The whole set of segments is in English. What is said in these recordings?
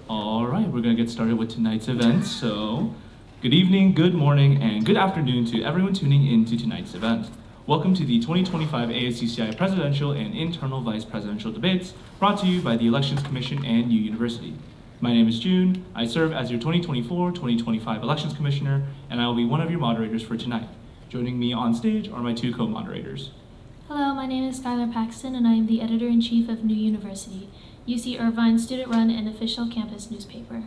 All right, we're going to get started with tonight's event. So, good evening, good morning, and good afternoon to everyone tuning in to tonight's event. Welcome to the 2025 ASUCI Presidential and Internal Vice Presidential Debates, brought to you by the Elections Commission and U University. My name is June. I serve as your 2024-2025 Elections Commissioner, and I will be one of your moderators for tonight. Joining me on stage are my two co-moderators. Hello, my name is Skylar Paxton, and I am the Editor-in-Chief of New University, UC Irvine's student-run and official campus newspaper.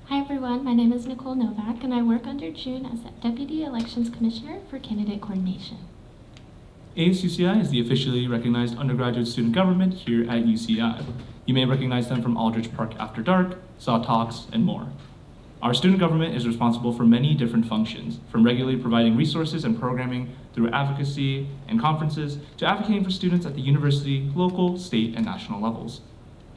Hi everyone, my name is Nicole Novak, and I work under June as the Deputy Elections Commissioner for Candidate Coordination. ASUCI is the officially recognized undergraduate student government here at UCI. You may recognize them from Aldrich Park After Dark, SAW Talks, and more. Our student government is responsible for many different functions, from regularly providing resources and programming through advocacy and conferences to advocating for students at the university, local, state, and national levels.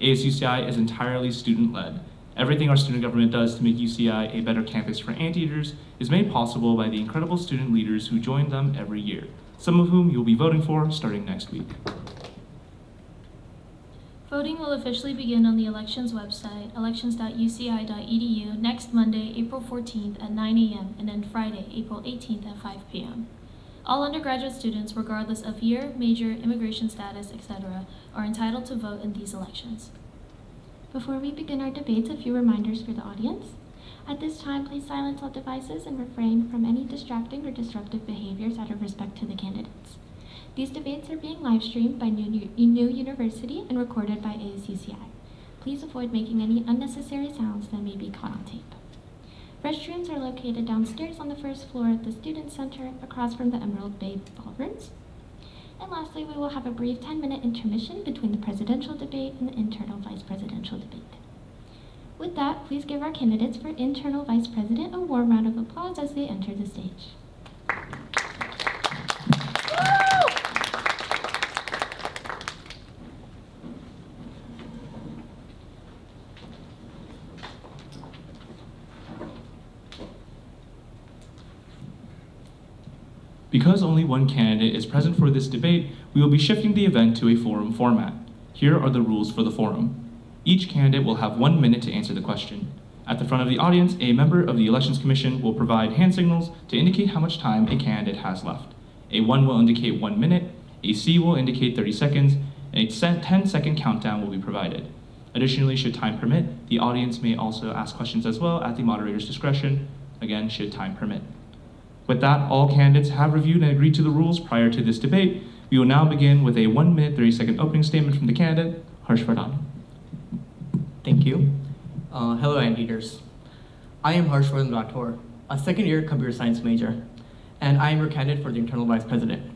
ASUCI is entirely student-led. Everything our student government does to make UCI a better campus for anteaters is made possible by the incredible student leaders who join them every year, some of whom you'll be voting for starting next week. Voting will officially begin on the elections website, elections.uci.edu, next Monday, April 14th at 9 a.m. and then Friday, April 18th at 5 p.m. All undergraduate students, regardless of year, major, immigration status, etc., are entitled to vote in these elections. Before we begin our debates, a few reminders for the audience. At this time, please silence all devices and refrain from any distracting or disruptive behaviors out of respect to the candidates. These debates are being live-streamed by New University and recorded by ASUCI. Please avoid making any unnecessary sounds that may be caught on tape. Restrooms are located downstairs on the first floor at the Student Center across from the Emerald Bay ballrooms. And lastly, we will have a brief 10-minute intermission between the presidential debate and the internal vice presidential debate. With that, please give our candidates for internal vice president a warm round of applause as they enter the stage. Because only one candidate is present for this debate, we will be shifting the event to a forum format. Here are the rules for the forum. Each candidate will have 1 minute to answer the question. At the front of the audience, a member of the Elections Commission will provide hand signals to indicate how much time a candidate has left. A 1 will indicate 1 minute, a C will indicate 30 seconds, and a 10-second countdown will be provided. Additionally, should time permit, the audience may also ask questions as well at the moderator's discretion, again, should time permit. With that, all candidates have reviewed and agreed to the rules prior to this debate. We will now begin with a 1 minute, 30-second opening statement from the candidate, Harsh Vardhan. Thank you. Hello, anteaters. I am Harshvardhan Rathore, a second-year computer science major, and I am your candidate for the internal vice president.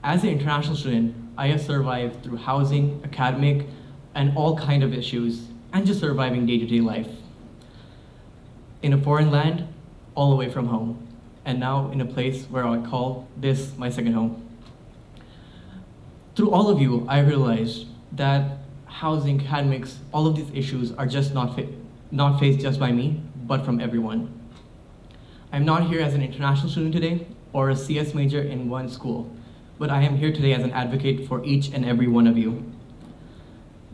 As an international student, I have survived through housing, academic, and all kind of issues, and just surviving day-to-day life. In a foreign land, all away from home, and now in a place where I call this my second home. Through all of you, I realized that housing, academics, all of these issues are just not faced just by me, but from everyone. I'm not here as an international student today or a CS major in one school, but I am here today as an advocate for each and every one of you.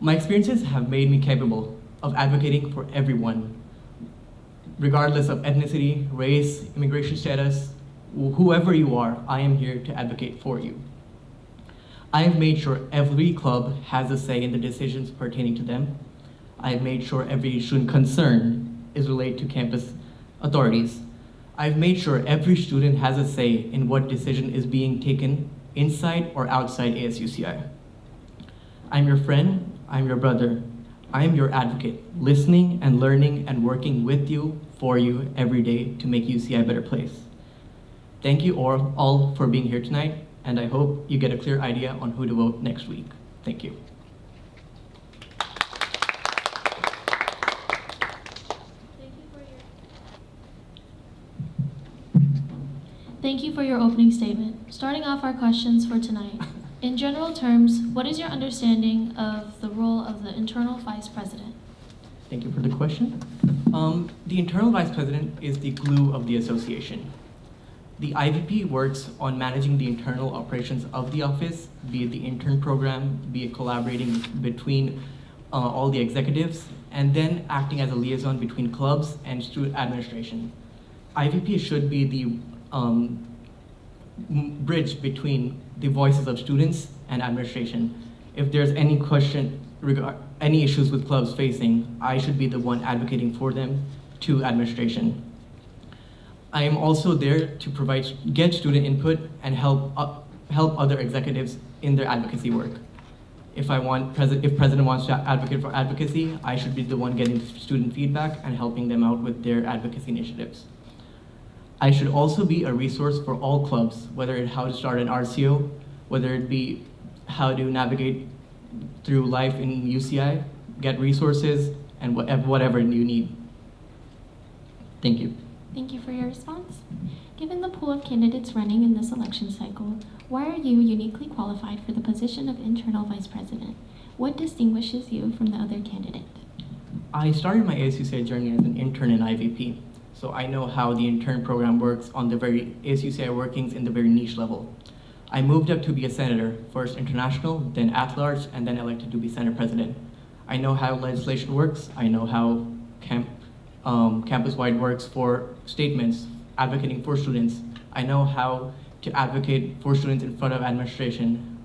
My experiences have made me capable of advocating for everyone, regardless of ethnicity, race, immigration status, whoever you are, I am here to advocate for you. I have made sure every club has a say in the decisions pertaining to them. I have made sure every student concern is relayed to campus authorities. I've made sure every student has a say in what decision is being taken inside or outside ASUCI. I'm your friend, I'm your brother, I'm your advocate, listening and learning and working with you, for you, every day to make UCI a better place. Thank you all for being here tonight, and I hope you get a clear idea on who to vote next week. Thank you. Thank you for your opening statement. Starting off our questions for tonight. In general terms, what is your understanding of the role of the internal vice president? Thank you for the question. The internal vice president is the glue of the association. The IVP works on managing the internal operations of the office, be it the intern program, be it collaborating between all the executives, and then acting as a liaison between clubs and student administration. IVP should be the bridge between the voices of students and administration. If there's any question, any issues with clubs facing, I should be the one advocating for them to administration. I am also there to get student input and help other executives in their advocacy work. If president wants to advocate for advocacy, I should be the one getting student feedback and helping them out with their advocacy initiatives. I should also be a resource for all clubs, whether it's how to start an RCO, whether it be how to navigate through life in UCI, get resources, and whatever you need. Thank you. Thank you for your response. Given the pool of candidates running in this election cycle, why are you uniquely qualified for the position of internal vice president? What distinguishes you from the other candidate? I started my ASUCI journey as an intern in IVP, so I know how the intern program works on the very ASUCI workings in the very niche level. I moved up to be a senator, first international, then at large, and then elected to be Senate president. I know how legislation works. I know how campus-wide works for statements, advocating for students. I know how to advocate for students in front of administration,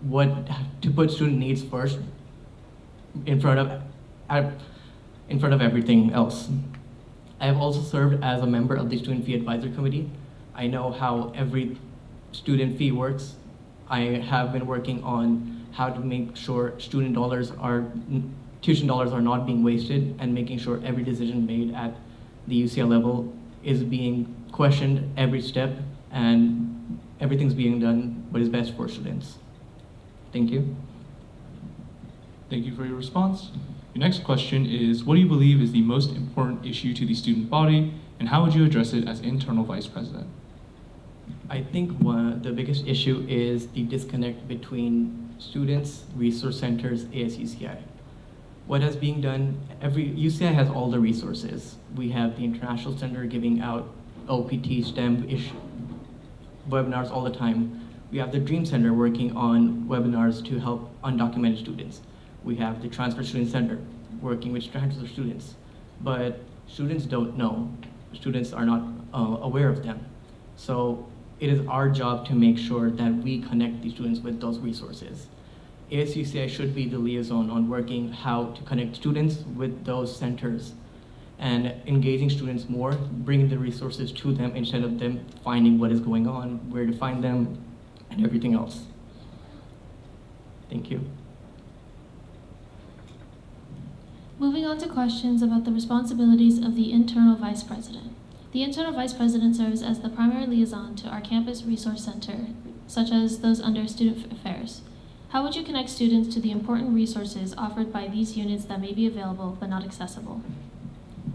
to put student needs first in front of everything else. I have also served as a member of the Student Fee Advisory Committee. I know how every student fee works. I have been working on how to make sure tuition dollars are not being wasted, and making sure every decision made at the UCI level is being questioned every step, and everything's being done what is best for students. Thank you. Thank you for your response. Your next question is, what do you believe is the most important issue to the student body, and how would you address it as internal vice president? I think the biggest issue is the disconnect between students, resource centers, ASUCI. What is being done, UCI has all the resources. We have the International Center giving out OPT, STEM webinars all the time. We have the Dream Center working on webinars to help undocumented students. We have the Transfer Student Center working with transfer students. But students don't know. Students are not aware of them. So it is our job to make sure that we connect the students with those resources. ASUCI should be the liaison on working how to connect students with those centers and engaging students more, bringing the resources to them instead of them finding what is going on, where to find them, and everything else. Thank you. Moving on to questions about the responsibilities of the internal vice president. The internal vice president serves as the primary liaison to our campus resource center, such as those under student affairs. How would you connect students to the important resources offered by these units that may be available but not accessible?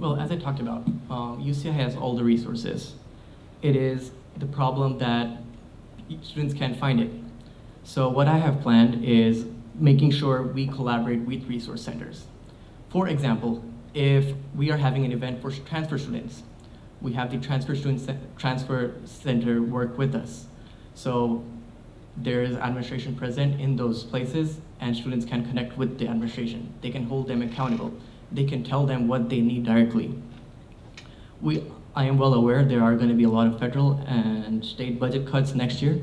Well, as I talked about, UCI has all the resources. It is the problem that students can't find it. So what I have planned is making sure we collaborate with resource centers. For example, if we are having an event for transfer students, we have the transfer center work with us. So there is administration present in those places, and students can connect with the administration. They can hold them accountable. They can tell them what they need directly. I am well aware there are going to be a lot of federal and state budget cuts next year.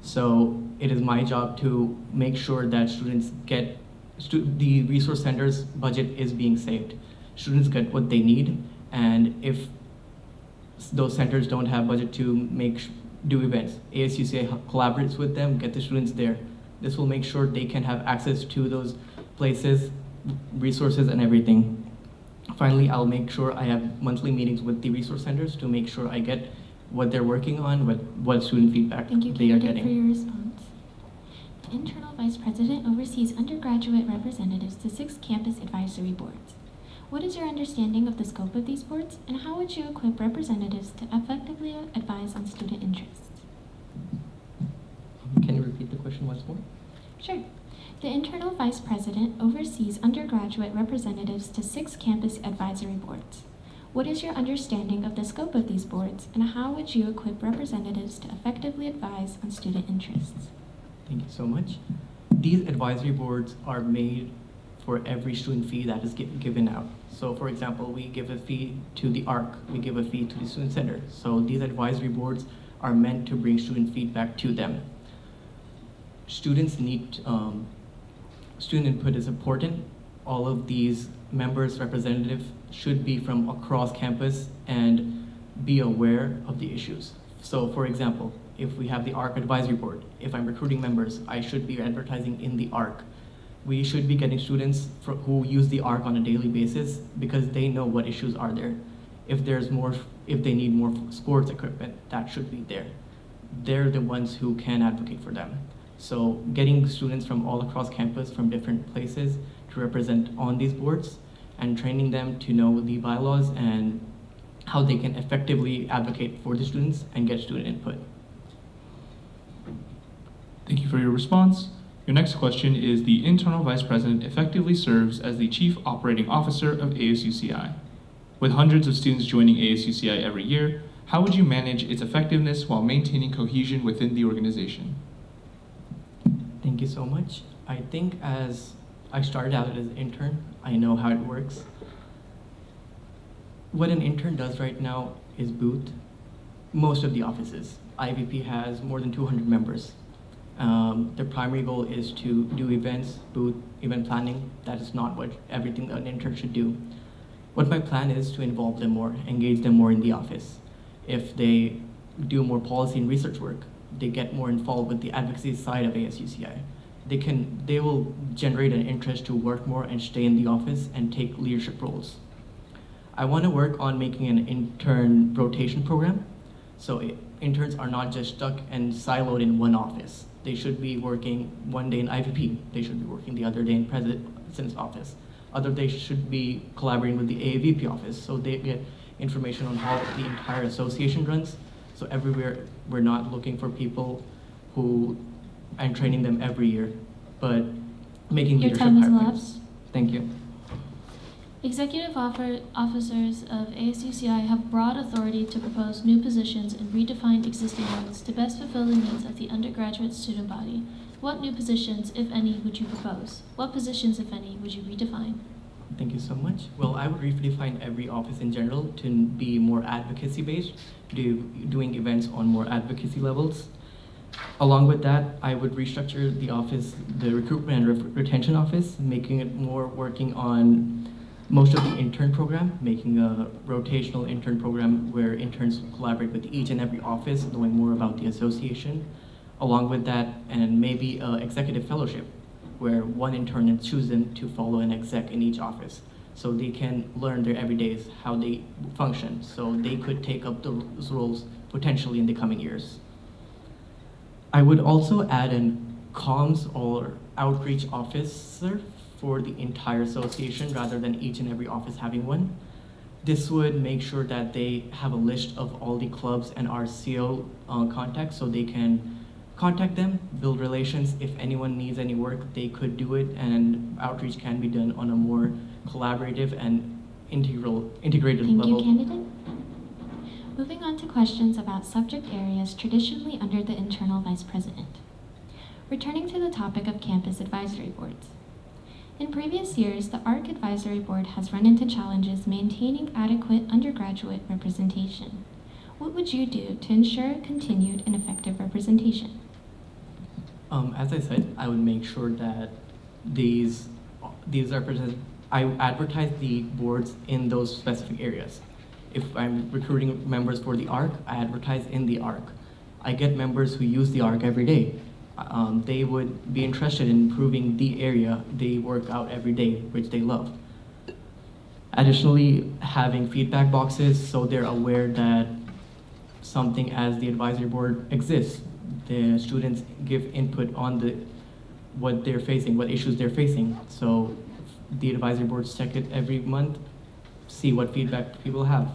So it is my job to make sure that students get, the resource center's budget is being saved. Students get what they need, and if those centers don't have budget to do events, ASUCI collaborates with them, get the students there. This will make sure they can have access to those places, resources, and everything. Finally, I'll make sure I have monthly meetings with the resource centers to make sure I get what they're working on, what student feedback Thank you, they are candidate, getting. for your response. The internal vice president oversees undergraduate representatives to 6 campus advisory boards. What is your understanding of the scope of these boards, and how would you equip representatives to effectively advise on student interests? Can you repeat the question once more? Sure. The internal vice president oversees undergraduate representatives to 6 campus advisory boards. What is your understanding of the scope of these boards, and how would you equip representatives to effectively advise on student interests? Thank you so much. These advisory boards are made for every student fee that is given out. So for example, we give a fee to the ARC, we give a fee to the Student Center. So these advisory boards are meant to bring student feedback to them. Students need, student input is important. All of these members, representatives should be from across campus and be aware of the issues. So for example, if we have the ARC advisory board, if I'm recruiting members, I should be advertising in the ARC. We should be getting students who use the ARC on a daily basis because they know what issues are there. If they need more sports equipment, that should be there. They're the ones who can advocate for them. So getting students from all across campus, from different places, to represent on these boards and training them to know the bylaws and how they can effectively advocate for the students and get student input. Thank you for your response. Your next question is: the internal vice president effectively serves as the chief operating officer of ASUCI. With hundreds of students joining ASUCI every year, how would you manage its effectiveness while maintaining cohesion within the organization? Thank you so much. I think as I started out as an intern, I know how it works. What an intern does right now is booth most of the offices. IVP has more than 200 members. Their primary goal is to do events, booth, event planning. That is not what everything an intern should do. What my plan is to involve them more, engage them more in the office. If they do more policy and research work, they get more involved with the advocacy side of ASUCI. They will generate an interest to work more and stay in the office and take leadership roles. I want to work on making an intern rotation program. So interns are not just stuck and siloed in one office. They should be working one day in IVP. They should be working the other day in President's office. Other days should be collaborating with the AVP office, so they get information on how the entire association runs. So everywhere, we're not looking for people who, and training them every year, but making Your leadership time has hires. elapsed. Thank you. Executive officers of ASUCI have broad authority to propose new positions and redefine existing ones to best fulfill the needs of the undergraduate student body. What new positions, if any, would you propose? What positions, if any, would you redefine? Thank you so much. Well, I would redefine every office in general to be more advocacy-based, doing events on more advocacy levels. Along with that, I would restructure the office, the recruitment and retention office, making it more working on most of the intern program, making a rotational intern program where interns collaborate with each and every office, knowing more about the association. Along with that, and maybe an executive fellowship, where one intern is chosen to follow an exec in each office, so they can learn their everydays, how they function, so they could take up those roles potentially in the coming years. I would also add an comms or outreach officer for the entire association rather than each and every office having one. This would make sure that they have a list of all the clubs and RCO contacts so they can contact them, build relations. If anyone needs any work, they could do it, and outreach can be done on a more collaborative and integrated level. Thank you, candidate. Moving on to questions about subject areas traditionally under the internal vice president. Returning to the topic of campus advisory boards. In previous years, the ARC Advisory Board has run into challenges maintaining adequate undergraduate representation. What would you do to ensure continued and effective representation? As I said, I would make sure that these I advertise the boards in those specific areas. If I'm recruiting members for the ARC, I advertise in the ARC. I get members who use the ARC every day. They would be interested in improving the area they work out every day, which they love. Additionally, having feedback boxes so they're aware that something as the advisory board exists. The students give input on what they're facing, what issues they're facing. So the advisory boards check it every month, see what feedback people have.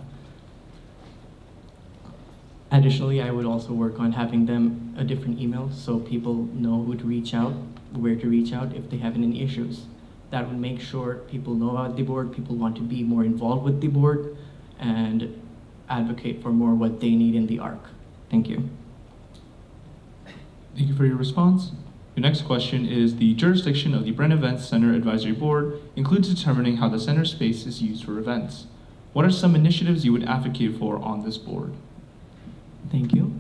Additionally, I would also work on having them a different email so people know who to reach out, where to reach out if they have any issues. That would make sure people know about the board, people want to be more involved with the board, and advocate for more what they need in the ARC. Thank you. Thank you for your response. Your next question is, the jurisdiction of the Brent Events Center Advisory Board includes determining how the center space is used for events. What are some initiatives you would advocate for on this board? Thank you.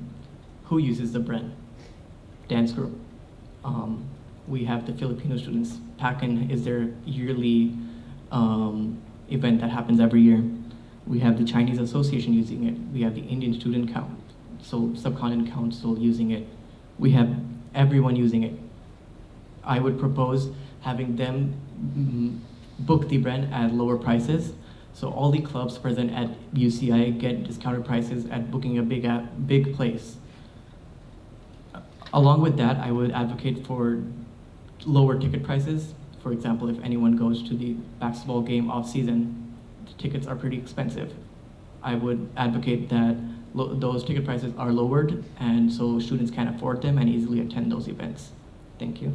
Who uses the Brent? Dance group. We have the Filipino students. PACN is their yearly event that happens every year. We have the Chinese Association using it. We have the Indian Student Subcontinent Council using it. We have everyone using it. I would propose having them book the Brent at lower prices. So all the clubs present at UCI get discounted prices at booking a big place. Along with that, I would advocate for lower ticket prices. For example, if anyone goes to the basketball game off season, the tickets are pretty expensive. I would advocate that those ticket prices are lowered, and so students can afford them and easily attend those events. Thank you.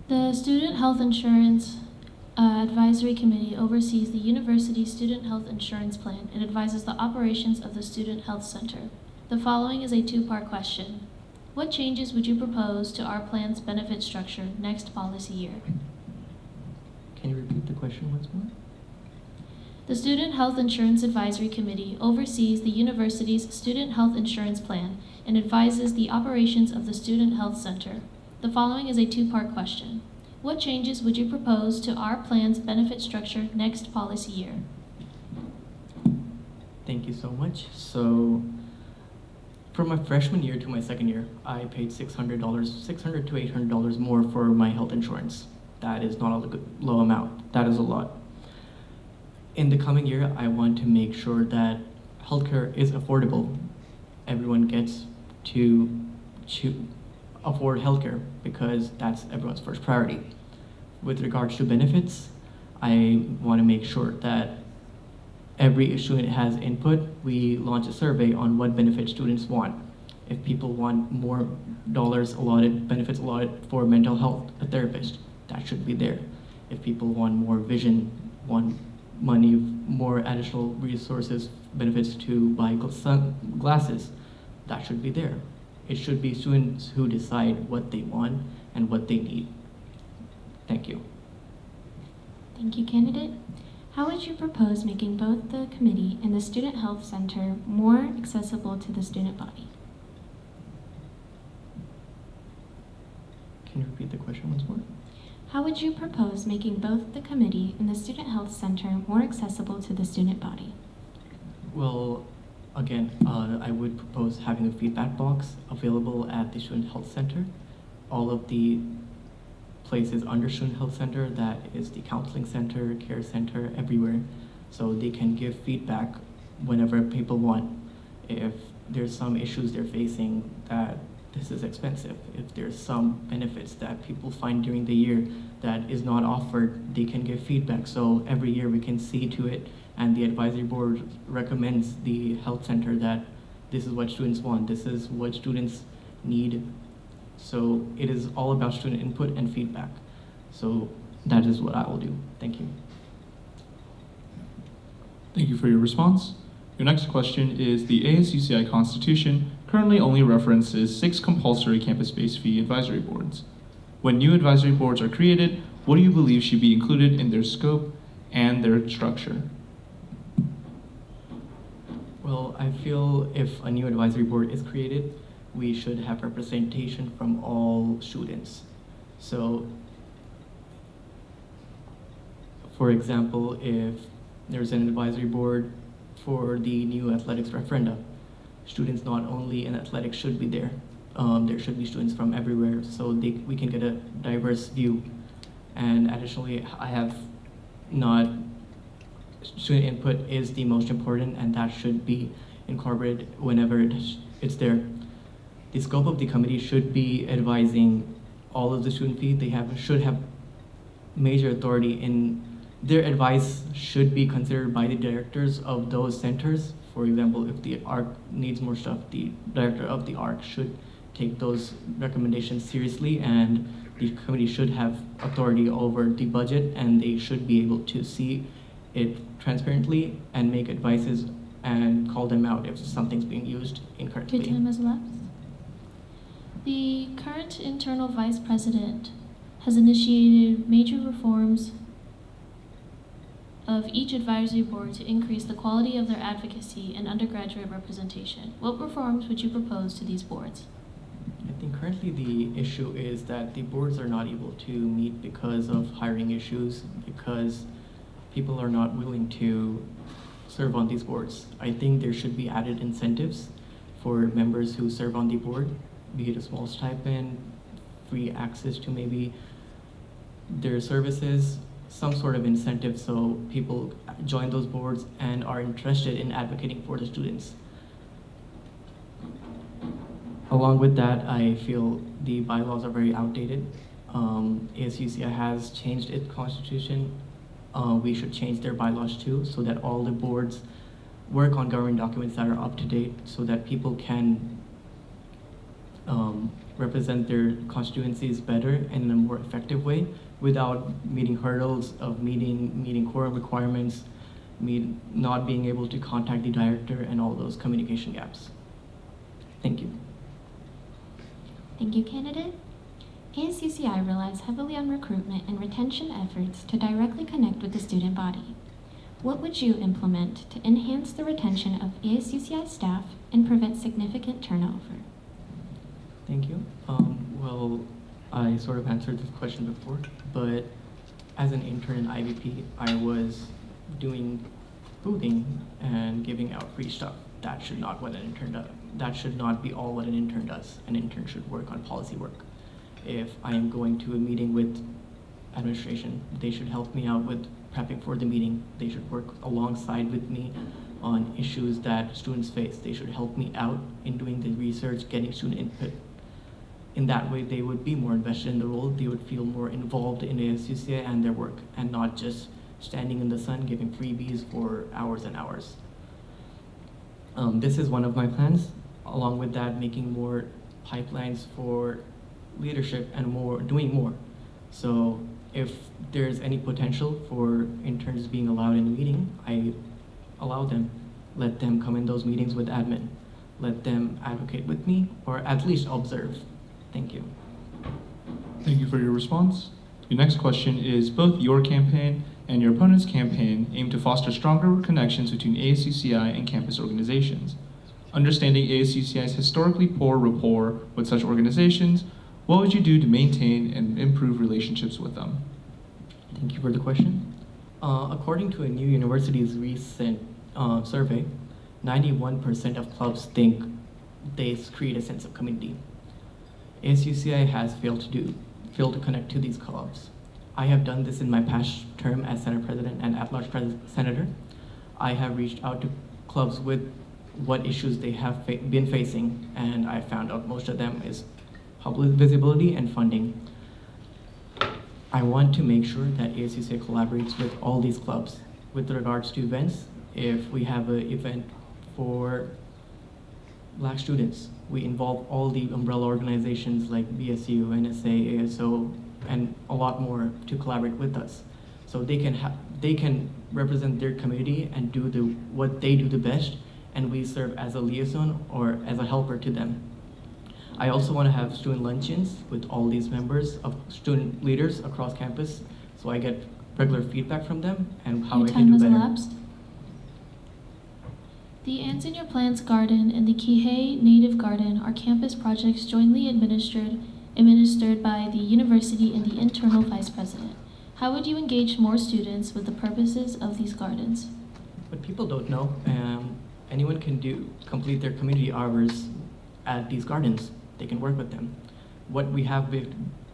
The Student Health Insurance Advisory Committee oversees the university's student health insurance plan and advises the operations of the Student Health Center. The following is a two-part question. What changes would you propose to our plan's benefit structure next policy year? Can you repeat the question once more? The Student Health Insurance Advisory Committee oversees the university's student health insurance plan and advises the operations of the Student Health Center. The following is a two-part question. What changes would you propose to our plan's benefit structure next policy year? Thank you so much. So, from my freshman year to my second year, I paid $600 to $800 more for my health insurance. That is not a low amount. That is a lot. In the coming year, I want to make sure that healthcare is affordable. Everyone gets to afford healthcare because that's everyone's first priority. With regards to benefits, I want to make sure that every student has input. We launch a survey on what benefits students want. If people want more benefits allotted for mental health, a therapist, that should be there. If people want more vision, want money, more additional resources, benefits to buy glasses, that should be there. It should be students who decide what they want and what they need. Thank you. Thank you, candidate. How would you propose making both the committee and the Student Health Center more accessible to the student body? Can you repeat the question once more? How would you propose making both the committee and the Student Health Center more accessible to the student body? Well, again, I would propose having a feedback box available at the Student Health Center. All of the places under Student Health Center, that is the counseling center, care center, everywhere. So they can give feedback whenever people want. If there's some issues they're facing that this is expensive, if there's some benefits that people find during the year that is not offered, they can give feedback. So every year we can see to it, and the advisory board recommends the health center that this is what students want, this is what students need. So it is all about student input and feedback. So that is what I will do. Thank you. Thank you for your response. Your next question is, the ASUCI Constitution currently only references 6 compulsory campus-based fee advisory boards. When new advisory boards are created, what do you believe should be included in their scope and their structure? Well, I feel if a new advisory board is created, we should have representation from all students. So, for example, if there's an advisory board for the new athletics referenda, students not only in athletics should be there. There should be students from everywhere so we can get a diverse view. And additionally, student input is the most important, and that should be incorporated whenever it's there. The scope of the committee should be advising all of the student fee. They should have major authority in their advice should be considered by the directors of those centers. For example, if the ARC needs more stuff, the director of the ARC should take those recommendations seriously, and the committee should have authority over the budget, and they should be able to see it transparently and make advices and call them out if something's being used incorrectly. Your time has elapsed. The current internal vice president has initiated major reforms of each advisory board to increase the quality of their advocacy and undergraduate representation. What reforms would you propose to these boards? I think currently the issue is that the boards are not able to meet because of hiring issues, because people are not willing to serve on these boards. I think there should be added incentives for members who serve on the board, be it a small stipend, free access to maybe their services, some sort of incentive so people join those boards and are interested in advocating for the students. Along with that, I feel the bylaws are very outdated. ASUCI has changed its constitution. We should change their bylaws too, so that all the boards work on government documents that are up to date, so that people can represent their constituencies better and in a more effective way, without meeting hurdles of meeting quorum requirements, not being able to contact the director, and all those communication gaps. Thank you. Thank you, candidate. ASUCI relies heavily on recruitment and retention efforts to directly connect with the student body. What would you implement to enhance the retention of ASUCI staff and prevent significant turnover? Thank you. Well, I sort of answered this question before, but as an intern in IVP, I was doing boothing and giving out free stuff. That should not what an intern does. That should not be all what an intern does. An intern should work on policy work. If I am going to a meeting with administration, they should help me out with prepping for the meeting. They should work alongside with me on issues that students face. They should help me out in doing the research, getting student input. In that way, they would be more invested in the role. They would feel more involved in ASUCI and their work, and not just standing in the sun giving freebies for hours and hours. This is one of my plans. Along with that, making more pipelines for leadership and doing more. So if there's any potential for interns being allowed in a meeting, I allow them. Let them come in those meetings with admin. Let them advocate with me, or at least observe. Thank you. Thank you for your response. Your next question is: both your campaign and your opponent's campaign aim to foster stronger connections between ASUCI and campus organizations. Understanding ASUCI's historically poor rapport with such organizations, what would you do to maintain and improve relationships with them? Thank you for the question. According to a new university's recent survey, 91% of clubs think they create a sense of community. ASUCI has failed to connect to these clubs. I have done this in my past term as Senate President and at-large Senator. I have reached out to clubs with what issues they have been facing, and I found out most of them is public visibility and funding. I want to make sure that ASUCI collaborates with all these clubs with regards to events. If we have an event for Black students, we involve all the umbrella organizations like BSU, NSA, ASO, and a lot more to collaborate with us. So they can represent their community and do what they do the best, and we serve as a liaison or as a helper to them. I also want to have student luncheons with all these members of student leaders across campus, so I get regular feedback from them and how Your I can time do has better. elapsed. The Ants in Your Plants Garden and the Kihei Native Garden are campus projects jointly administered by the university and the internal vice president. How would you engage more students with the purposes of these gardens? What people don't know, anyone can complete their community hours at these gardens. They can work with them. What we have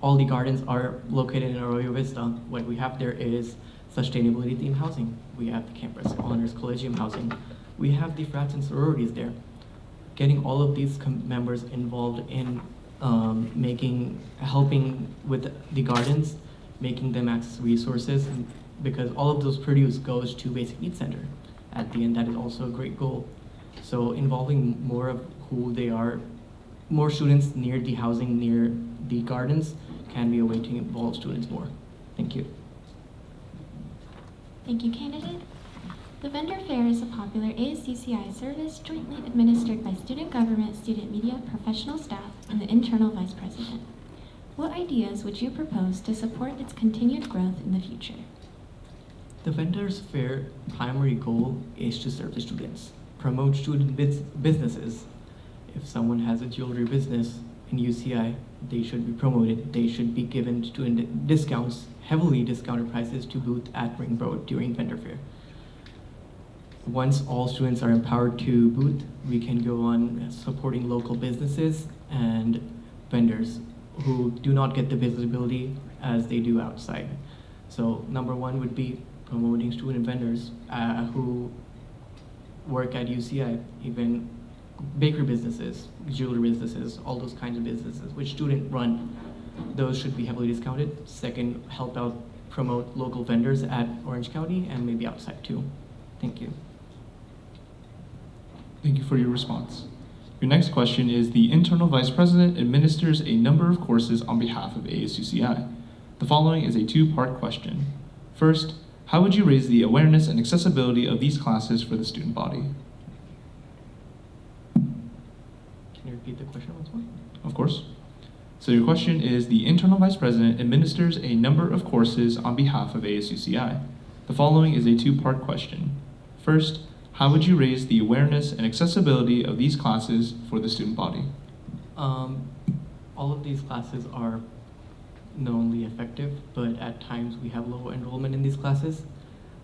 all the gardens are located in Arroyo Vista. What we have there is sustainability themed housing. We have the campus honors collegium housing. We have the frats and sororities there. Getting all of these members involved in helping with the gardens, making them access resources, because all of those produce goes to Basic Needs Center. At the end, that is also a great goal. So involving more of who they are, more students near the housing, near the gardens, can be a way to involve students more. Thank you. Thank you, candidate. The vendor fair is a popular ASUCI service jointly administered by student government, student media, professional staff, and the internal vice president. What ideas would you propose to support its continued growth in the future? The vendor's fair primary goal is to serve the students, promote student businesses. If someone has a jewelry business in UCI, they should be promoted. They should be given student discounts, heavily discounted prices to booth at Ring Road during vendor fair. Once all students are empowered to booth, we can go on supporting local businesses and vendors who do not get the visibility as they do outside. So number one would be promoting student vendors who work at UCI, even bakery businesses, jewelry businesses, all those kinds of businesses which student run. Those should be heavily discounted. Second, help out promote local vendors at Orange County and maybe outside too. Thank you. Thank you for your response. Your next question is, the internal vice president administers a number of courses on behalf of ASUCI. The following is a two-part question. First, how would you raise the awareness and accessibility of these classes for the student body? Can you repeat the question once more? Of course. So your question is, the internal vice president administers a number of courses on behalf of ASUCI. The following is a two-part question. First, how would you raise the awareness and accessibility of these classes for the student body? All of these classes are knownly effective, but at times we have low enrollment in these classes.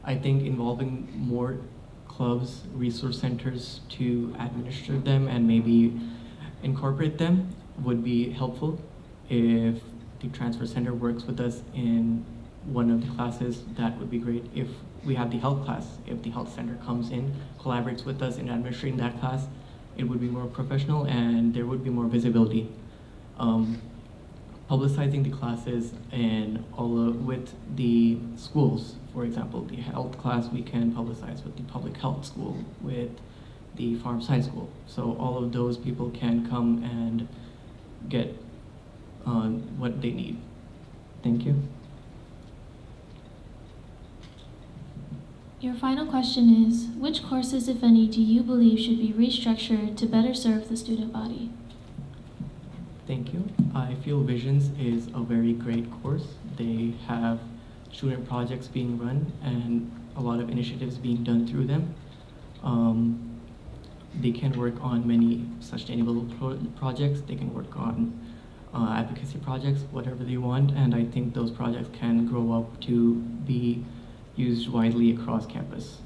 I think involving more clubs, resource centers to administer them and maybe incorporate them would be helpful. If the transfer center works with us in one of the classes, that would be great. If we have the health class, if the health center comes in, collaborates with us in administering that class, it would be more professional and there would be more visibility. Publicizing the classes and with the schools, for example, the health class we can publicize with the public health school, with the farm science school. So all of those people can come and get what they need. Thank you. Your final question is, which courses, if any, do you believe should be restructured to better serve the student body? Thank you. I feel Visions is a very great course. They have student projects being run and a lot of initiatives being done through them. They can work on many sustainable projects. They can work on advocacy projects, whatever they want, and I think those projects can grow up to be used widely across campus.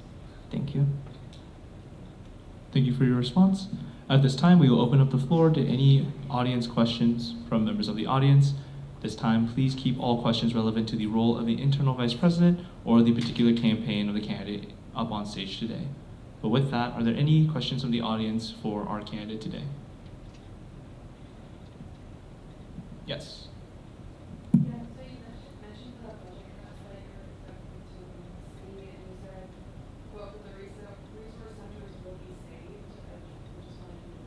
Thank you. Thank you for your response. At this time, we will open up the floor to any audience questions from members of the audience. This time, please keep all questions relevant to the role of the internal vice president or the particular campaign of the candidate up on stage today. But with that, are there any questions from the audience for our candidate today? Yes. Yeah, so you mentioned the budget cuts that you're expecting to see, and you said, well, the resource centers will be saved. I just wanted to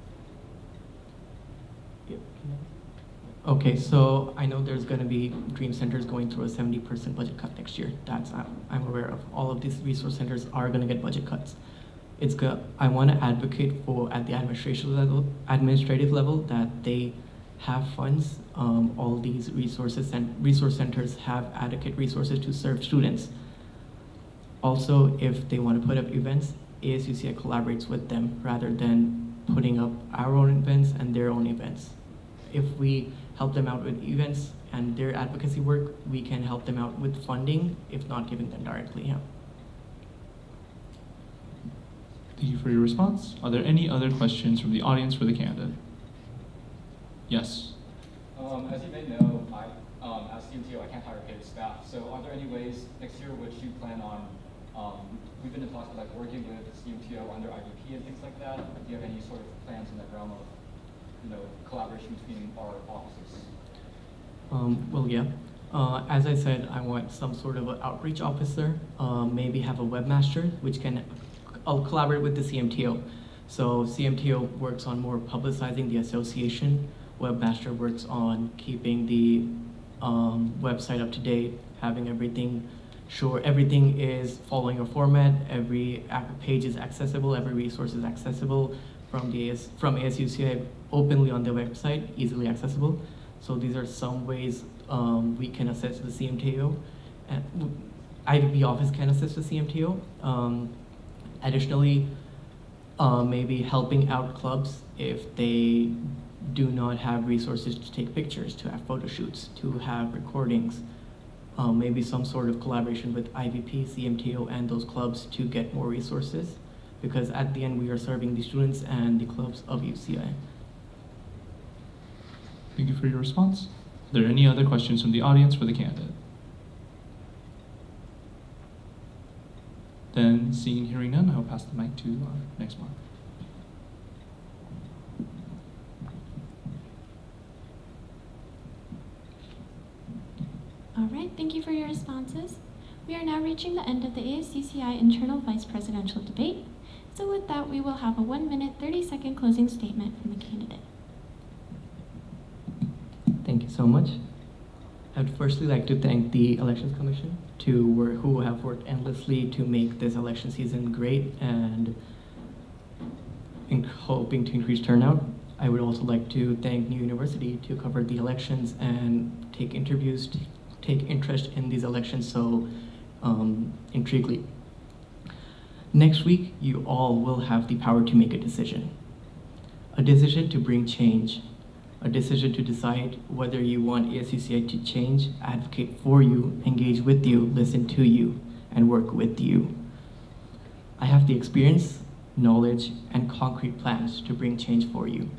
know. Yep. Okay, so I know there's going to be Dream Centers going through a 70% budget cut next year. That's I'm aware of. All of these resource centers are going to get budget cuts. I want to advocate for at the administrative level that they have funds. All these resource centers have adequate resources to serve students. Also, if they want to put up events, ASUCI collaborates with them rather than putting up our own events and their own events. If we help them out with events and their advocacy work, we can help them out with funding, if not giving them directly. Yeah. Thank you for your response. Are there any other questions from the audience for the candidate? Yes. As you may know, as CMTO, I can't hire paid staff. So are there any ways next year which you plan on, we've been in talks about like working with the CMTO under IVP and things like that. Do you have any sort of plans in that realm of, collaboration between our offices? Well, yeah. As I said, I want some sort of an outreach officer, maybe have a webmaster, which I'll collaborate with the CMTO. So CMTO works on more publicizing the association. Webmaster works on keeping the website up to date, having everything is following a format, every page is accessible, every resource is accessible, from ASUCI openly on their website, easily accessible. So these are some ways we can assess the CMTO. IVP office can assist the CMTO. Additionally, maybe helping out clubs if they do not have resources to take pictures, to have photo shoots, to have recordings. Maybe some sort of collaboration with IVP, CMTO, and those clubs to get more resources, because at the end we are serving the students and the clubs of UCI. Thank you for your response. Are there any other questions from the audience for the candidate? Then, seeing and hearing none, I'll pass the mic to our next mark. All right, thank you for your responses. We are now reaching the end of the ASUCI internal vice presidential debate. So with that, we will have a 1 minute, 30-second closing statement from the candidate. Thank you so much. I'd firstly like to thank the Elections Commission who have worked endlessly to make this election season great and hoping to increase turnout. I would also like to thank New University to cover the elections and take interviews, take interest in these elections so intriguingly. Next week, you all will have the power to make a decision to bring change, a decision to decide whether you want ASUCI to change, advocate for you, engage with you, listen to you, and work with you. I have the experience, knowledge, and concrete plans to bring change for you.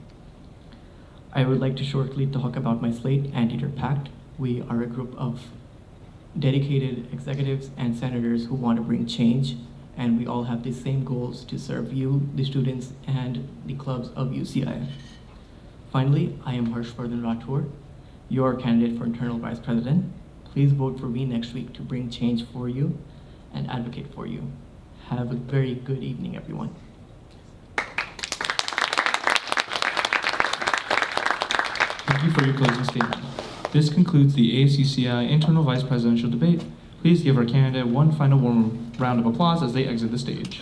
I would like to shortly talk about my slate and Anteater Pact. We are a group of dedicated executives and senators who want to bring change, and we all have the same goals to serve you, the students, and the clubs of UCI. Finally, I am Harshvardhan Rathore, your candidate for internal vice president. Please vote for me next week to bring change for you and advocate for you. Have a very good evening, everyone. Thank you for your closing statement. This concludes the ASUCI internal vice presidential debate. Please give our candidate one final warm round of applause as they exit the stage.